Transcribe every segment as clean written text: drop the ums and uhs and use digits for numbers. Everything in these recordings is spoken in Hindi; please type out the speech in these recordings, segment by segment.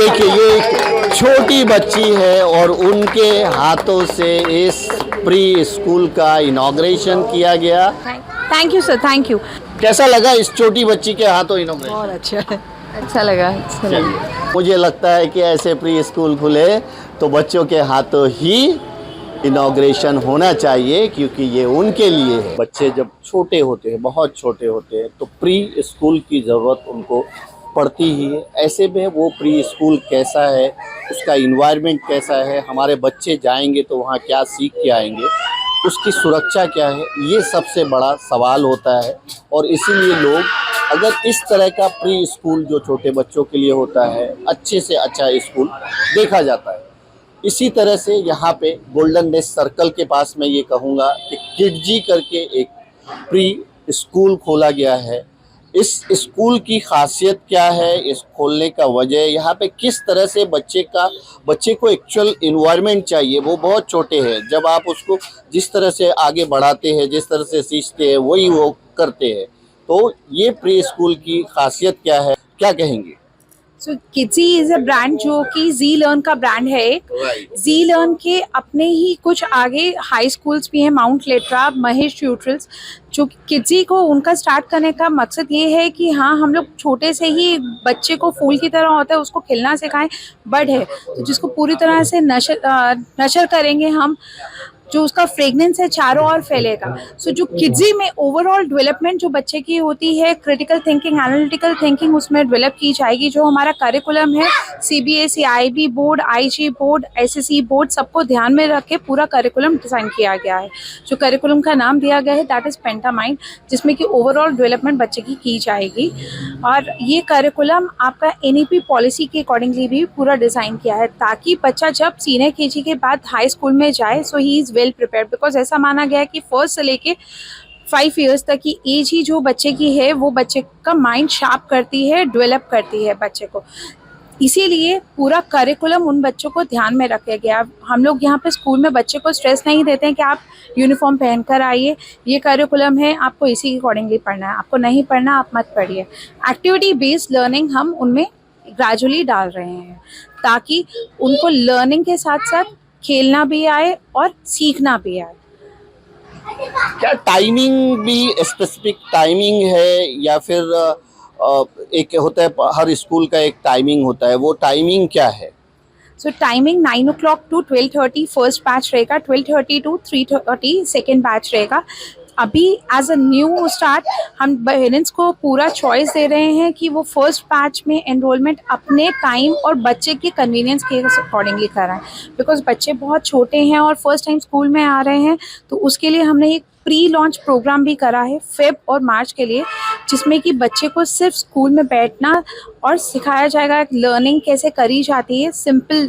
देखिए ये एक छोटी बच्ची है और उनके हाथों से इस प्री स्कूल का इनॉग्रेशन किया गया। Thank you sir, thank you. कैसा लगा इस छोटी बच्ची के हाथों इनॉग्रेशन? बहुत अच्छा अच्छा लगा, अच्छा लगा। मुझे लगता है कि ऐसे प्री स्कूल खुले तो बच्चों के हाथों ही इनॉग्रेशन होना चाहिए, क्योंकि ये उनके लिए है। बच्चे जब छोटे होते हैं, बहुत छोटे होते हैं, तो प्री स्कूल की ज़रूरत उनको पड़ती ही है। ऐसे में वो प्री स्कूल कैसा है, उसका इन्वायरमेंट कैसा है, हमारे बच्चे जाएंगे तो वहाँ क्या सीख के आएंगे, उसकी सुरक्षा क्या है, ये सबसे बड़ा सवाल होता है। और इसीलिए लोग अगर इस तरह का प्री स्कूल जो छोटे बच्चों के लिए होता है, अच्छे से अच्छा स्कूल देखा जाता है। इसी तरह से यहाँ पे गोल्डन नेस्ट सर्कल के पास मैं ये कहूँगा कि किडजी करके एक प्री स्कूल खोला गया है। इस स्कूल की खासियत क्या है, इस खोलने का वजह, यहाँ पे किस तरह से बच्चे को एक्चुअल इन्वायरमेंट चाहिए, वो बहुत छोटे हैं। जब आप उसको जिस तरह से आगे बढ़ाते हैं, जिस तरह से सीखते हैं, वही वो करते हैं। तो ये प्री स्कूल की खासियत क्या है, क्या कहेंगे? सो किड्जी इज अ ब्रांड जो कि जी लर्न का ब्रांड है। एक जी लर्न के अपने ही कुछ आगे हाई स्कूल्स भी हैं, माउंट लेट्रा, महेश ट्यूटोरियल्स, जो किड्जी को उनका स्टार्ट करने का मकसद ये है कि हाँ, हम लोग छोटे से ही बच्चे को फूल की तरह होता है उसको खिलना सिखाएं। बर्ड है तो जिसको पूरी तरह से नशर करेंगे हम, जो उसका फ्रेगनेंस है चारों ओर फैलेगा। सो जो किड्जी में ओवरऑल डेवलपमेंट जो बच्चे की होती है, क्रिटिकल थिंकिंग, एनालिटिकल थिंकिंग उसमें डेवलप की जाएगी। जो हमारा करिकुलम है CBSE, IB board, IG board, SSC board, सबको ध्यान में रख के पूरा करिकुलम डिज़ाइन किया गया है। जो करिकुलम का नाम दिया गया है दैट इज़ पेंटामाइंड, जिसमें कि ओवरऑल डेवलपमेंट बच्चे की जाएगी। और ये करिकुलम आपका एनईपी पॉलिसी के अकॉर्डिंगली भी पूरा डिज़ाइन किया है, ताकि बच्चा जब सीनियर केजी के बाद हाई स्कूल में जाए so he is well prepared. Because ऐसा माना गया है कि फर्स्ट से लेके 5 इयर्स तक की एज ही जो बच्चे की है वो बच्चे का माइंड शार्प करती है, डेवलप करती है बच्चे को। इसीलिए पूरा करिकुलम उन बच्चों को ध्यान में रखा गया। हम लोग यहाँ पे स्कूल में बच्चे को स्ट्रेस नहीं देते हैं कि आप यूनिफॉर्म पहनकर आइए, ये करिकुलम है, आपको इसी के अकॉर्डिंगली पढ़ना है, आपको नहीं पढ़ना आप मत पढ़िए। एक्टिविटी बेस्ड लर्निंग हम उनमें ग्रेजुअली डाल रहे हैं, ताकि उनको लर्निंग के साथ साथ खेलना भी आए और सीखना भी आए। क्या टाइमिंग भी स्पेसिफिक टाइमिंग है, या फिर एक होता है हर स्कूल का एक टाइमिंग होता है, वो टाइमिंग क्या है? So timing 9 o'clock to 12:30 first batch रहेगा, 12:30 टू 3:30 सेकेंड बैच रहेगा। अभी एज अ न्यू स्टार्ट हम पेरेंट्स को पूरा चॉइस दे रहे हैं कि वो फर्स्ट बैच में एनरोलमेंट अपने टाइम और बच्चे के कन्वीनियंस के अकॉर्डिंगली कराएं। बिकॉज बच्चे बहुत छोटे हैं और फर्स्ट टाइम स्कूल में आ रहे हैं, तो उसके लिए हमने एक प्री लॉन्च प्रोग्राम भी करा है फेब और मार्च के लिए, जिसमें कि बच्चे को सिर्फ स्कूल में बैठना और सिखाया जाएगा लर्निंग कैसे करी जाती है सिंपल,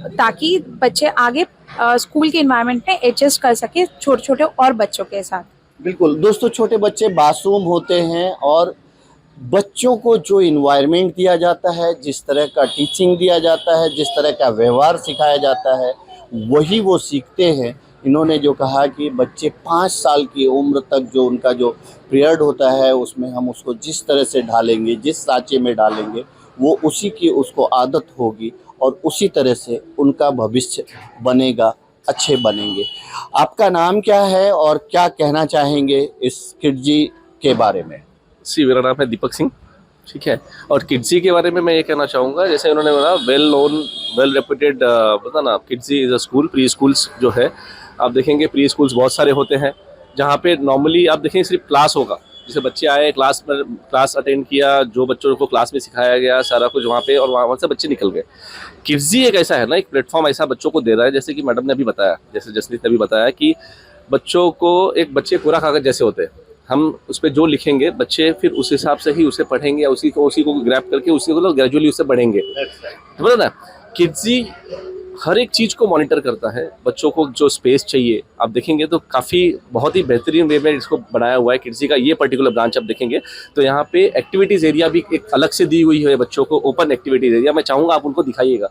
ताकि बच्चे आगे स्कूल के इन्वायरमेंट में एडजस्ट कर सके छोटे छोटे और बच्चों के साथ। बिल्कुल दोस्तों, छोटे बच्चे मासूम होते हैं और बच्चों को जो इन्वायरमेंट दिया जाता है, जिस तरह का टीचिंग दिया जाता है, जिस तरह का व्यवहार सिखाया जाता है, वही वो सीखते हैं। इन्होंने जो कहा कि बच्चे 5 साल की उम्र तक जो उनका जो पीरियड होता है, उसमें हम उसको जिस तरह से ढालेंगे, जिस सांचे में डालेंगे, वो उसी की उसको आदत होगी और उसी तरह से उनका भविष्य बनेगा, अच्छे बनेंगे। आपका नाम क्या है और क्या कहना चाहेंगे इस किडजी के बारे में? मेरा नाम है दीपक सिंह, ठीक है। और किड्जी के बारे में मैं ये कहना चाहूँगा, जैसे उन्होंने बोला वेल नोन, वेल रेप्यूटेड, पता ना, Kidzy is a school. Pre schools जो है आप देखेंगे, प्री स्कूल्स बहुत सारे होते हैं जहाँ पे नॉर्मली आप देखेंगे सिर्फ क्लास होगा, जैसे बच्चे आए क्लास अटेंड किया, जो बच्चों को क्लास में सिखाया गया सारा कुछ वहाँ पे, और वहाँ से बच्चे निकल गए। किड्जी एक ऐसा है ना, एक प्लेटफॉर्म ऐसा बच्चों को दे रहा है, जैसे कि मैडम ने अभी बताया, जैसे जसनीत ने अभी बताया कि बच्चों को एक बच्चे पूरा कागज जैसे होते हैं, हम उस पर जो लिखेंगे बच्चे फिर उस हिसाब से ही उसे पढ़ेंगे, या उसी को ग्रैब करके उसी को ग्रेजुअली उससे बढ़ेंगे, बोला ना। किड्जी हर एक चीज़ को मॉनिटर करता है। बच्चों को जो स्पेस चाहिए आप देखेंगे तो काफ़ी बहुत ही बेहतरीन वे में इसको बनाया हुआ है। किड्जी का ये पर्टिकुलर ब्रांच आप देखेंगे तो यहाँ पे एक्टिविटीज़ एरिया भी एक अलग से दी हुई है बच्चों को, ओपन एक्टिविटीज़ एरिया। मैं चाहूँगा आप उनको दिखाइएगा।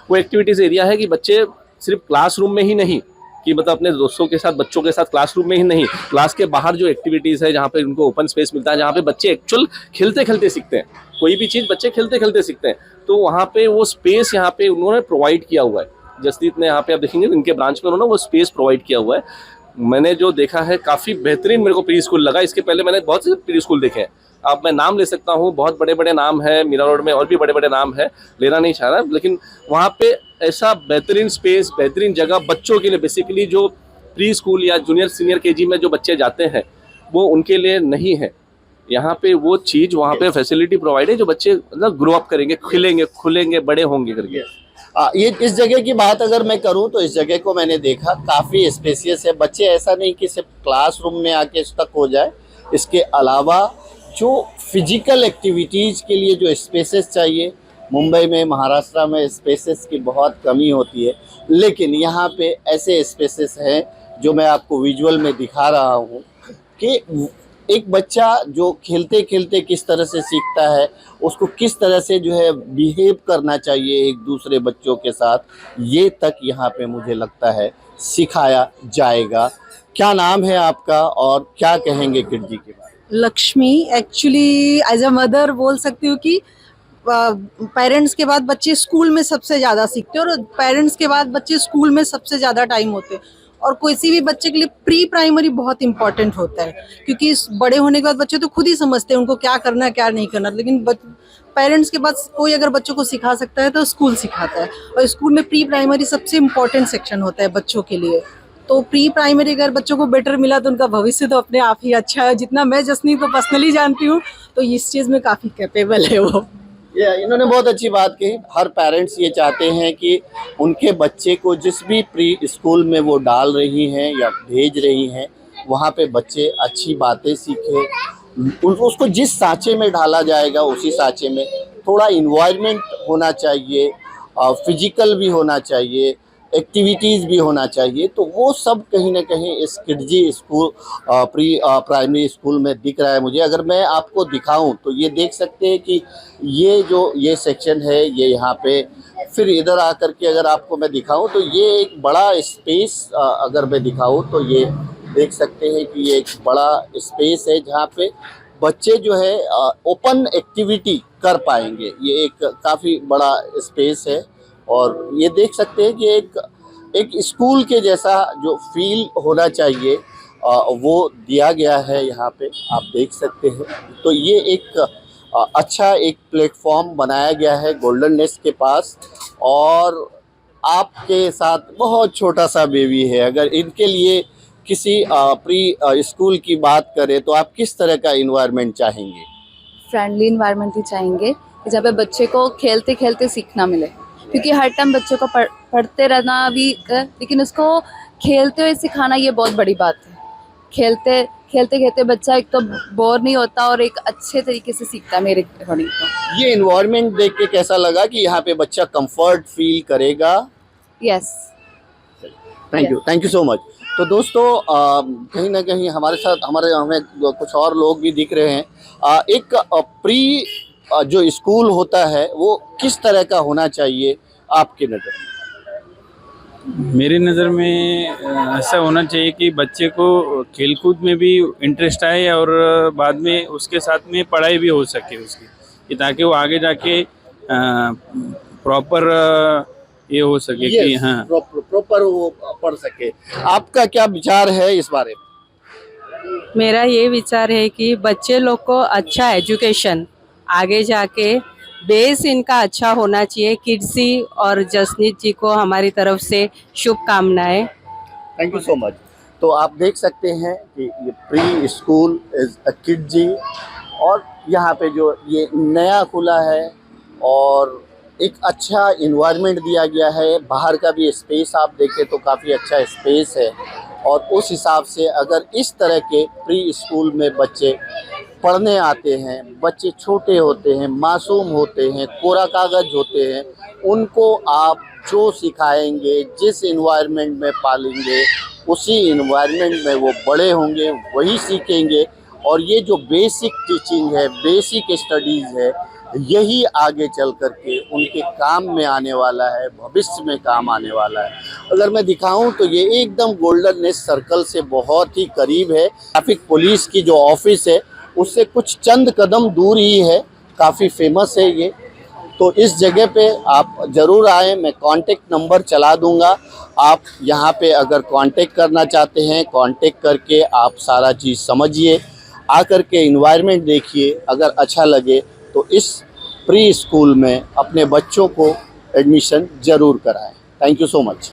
वो एक्टिविटीज़ एरिया है कि बच्चे सिर्फ क्लासरूम में ही नहीं, कि मतलब अपने दोस्तों के साथ, बच्चों के साथ क्लासरूम में ही नहीं, क्लास के बाहर जो एक्टिविटीज़ है, जहाँ पे उनको ओपन स्पेस मिलता है, जहाँ पे बच्चे एक्चुअल खेलते खेलते सीखते हैं। कोई भी चीज़ बच्चे खेलते खेलते सीखते हैं। तो वहाँ पे वो स्पेस यहाँ पे उन्होंने प्रोवाइड किया हुआ है। जसनीत ने यहाँ पे आप देखेंगे इनके ब्रांच में उन्होंने वो स्पेस प्रोवाइड किया हुआ है। मैंने जो देखा है काफ़ी बेहतरीन मेरे को प्री स्कूल लगा। इसके पहले मैंने बहुत से प्री स्कूल देखे हैं, अब मैं नाम ले सकता हूँ, बहुत बड़े बड़े नाम है, मीरा रोड में और भी बड़े बड़े नाम है, लेना नहीं चाह रहा, लेकिन वहाँ पे ऐसा बेहतरीन स्पेस, बेहतरीन जगह बच्चों के लिए, बेसिकली जो प्री स्कूल या जूनियर सीनियर केजी में जो बच्चे जाते हैं वो उनके लिए नहीं है। यहाँ पे वो चीज़, वहाँ पे फैसिलिटी प्रोवाइड है जो बच्चे मतलब ग्रो अप करेंगे, खिलेंगे, खुलेंगे, बड़े होंगे करके। ये इस जगह की बात अगर मैं करूं तो इस जगह को मैंने देखा काफ़ी स्पेसियस है। बच्चे ऐसा नहीं कि सिर्फ क्लासरूम में आके स्टक हो जाए, इसके अलावा जो फिजिकल एक्टिविटीज़ के लिए जो स्पेसेस चाहिए, मुंबई में, महाराष्ट्र में स्पेसेस की बहुत कमी होती है, लेकिन यहाँ पे ऐसे स्पेसेस हैं जो मैं आपको विजुअल में दिखा रहा हूँ कि एक बच्चा जो खेलते खेलते किस तरह से सीखता है, उसको किस तरह से जो है बिहेव करना चाहिए एक दूसरे बच्चों के साथ, ये तक यहाँ पे मुझे लगता है सिखाया जाएगा। क्या नाम है आपका और क्या कहेंगे किड जी के बारे में? Lakshmi. Actually as a mother बोल सकती हूँ कि पेरेंट्स के बाद बच्चे स्कूल में सबसे ज़्यादा सीखते हैं और पेरेंट्स के बाद बच्चे स्कूल में सबसे ज़्यादा टाइम होते हैं, और किसी भी बच्चे के लिए प्री प्राइमरी बहुत इंपॉर्टेंट होता है, क्योंकि बड़े होने के बाद बच्चे तो खुद ही समझते हैं उनको क्या करना है क्या नहीं करना, लेकिन पेरेंट्स के बाद कोई अगर बच्चों को सिखा सकता है तो स्कूल सिखाता है, और स्कूल में प्री प्राइमरी सबसे इम्पोर्टेंट सेक्शन होता है बच्चों के लिए। तो प्री प्राइमरी अगर बच्चों को बेटर मिला तो उनका भविष्य तो अपने आप ही अच्छा है। जितना मैं जसनीत को पर्सनली जानती हूँ तो इस चीज़ में काफ़ी कैपेबल है वो। इन्होंने बहुत अच्छी बात कही। हर पेरेंट्स ये चाहते हैं कि उनके बच्चे को जिस भी प्री स्कूल में वो डाल रही हैं या भेज रही हैं, वहाँ पे बच्चे अच्छी बातें सीखें। उसको जिस सांचे में डाला जाएगा उसी सांचे में थोड़ा इन्वायरमेंट होना चाहिए, फिजिकल भी होना चाहिए, एक्टिविटीज़ भी होना चाहिए। तो वो सब कहीं ना कहीं इस Kidzee school pre primary school में दिख रहा है मुझे। अगर मैं आपको दिखाऊं तो ये देख सकते हैं कि ये सेक्शन है, ये यहाँ पे, फिर इधर आकर के अगर आपको मैं दिखाऊं तो ये एक बड़ा स्पेस, अगर मैं दिखाऊं तो ये देख सकते हैं कि ये एक बड़ा स्पेस है जहाँ पे बच्चे जो है ओपन एक्टिविटी कर पाएंगे। ये एक काफ़ी बड़ा स्पेस है और ये देख सकते हैं कि एक स्कूल के जैसा जो फील होना चाहिए वो दिया गया है यहाँ पे, आप देख सकते हैं। तो ये एक अच्छा एक प्लेटफॉर्म बनाया गया है गोल्डन नेस्ट के पास, और आपके साथ बहुत छोटा सा बेबी है। अगर इनके लिए किसी प्री स्कूल की बात करें तो आप किस तरह का इन्वायरमेंट चाहेंगे? फ्रेंडली इन्वायरमेंट ही चाहेंगे कि जहाँ पे बच्चे को खेलते खेलते सीखना मिले, क्योंकि हर टाइम बच्चों को पढ़ते रहना भी, लेकिन उसको खेलते हुए सिखाना ये बहुत बड़ी बात है। खेलते खेलते बच्चा एक तो बोर नहीं होता और एक अच्छे तरीके से सीखता है मेरे अकॉर्डिंग। तो ये इन्वायरमेंट देख के कैसा लगा कि यहाँ पे बच्चा कंफर्ट फील करेगा? Yes, thank you so much. तो दोस्तों कहीं ना कहीं हमारे साथ हमें कुछ और लोग भी दिख रहे हैं। एक प्री जो स्कूल होता है वो किस तरह का होना चाहिए आपकी नज़र में? मेरी नज़र में ऐसा होना चाहिए कि बच्चे को खेलकूद में भी इंटरेस्ट आए और बाद में उसके साथ में पढ़ाई भी हो सके उसकी, कि ताकि वो आगे जाके प्रॉपर ये हो सके कि हाँ प्रॉपर वो पढ़ सके। आपका क्या विचार है इस बारे में? मेरा ये विचार है कि बच्चे लोग को अच्छा एजुकेशन, आगे जाके बेस इनका अच्छा होना चाहिए। किड्सी और जसनीत जी को हमारी तरफ से शुभकामनाएं। Thank you so much. तो आप देख सकते हैं कि ये pre school is a Kidzee, और यहाँ पे जो ये नया खुला है और एक अच्छा इन्वायरमेंट दिया गया है। बाहर का भी स्पेस आप देखें तो काफ़ी अच्छा स्पेस है, और उस हिसाब से अगर इस तरह के प्री स्कूल में बच्चे पढ़ने आते हैं, बच्चे छोटे होते हैं, मासूम होते हैं, कोरा कागज होते हैं, उनको आप जो सिखाएंगे, जिस इन्वायरमेंट में पालेंगे, उसी इन्वायरमेंट में वो बड़े होंगे, वही सीखेंगे। और ये जो बेसिक टीचिंग है, बेसिक स्टडीज़ है, यही आगे चल कर के उनके काम में आने वाला है, भविष्य में काम आने वाला है। अगर मैं दिखाऊं तो ये एकदम गोल्डन नेस्ट सर्कल से बहुत ही करीब है। ट्रैफिक पुलिस की जो ऑफिस है उससे कुछ चंद कदम दूर ही है, काफ़ी फेमस है ये। तो इस जगह पे आप ज़रूर आएँ, मैं कांटेक्ट नंबर चला दूंगा। आप यहाँ पे अगर कांटेक्ट करना चाहते हैं, कांटेक्ट करके आप सारा चीज़ समझिए, आकर के इन्वायरमेंट देखिए, अगर अच्छा लगे तो इस प्री स्कूल में अपने बच्चों को एडमिशन ज़रूर कराएं। Thank you so much.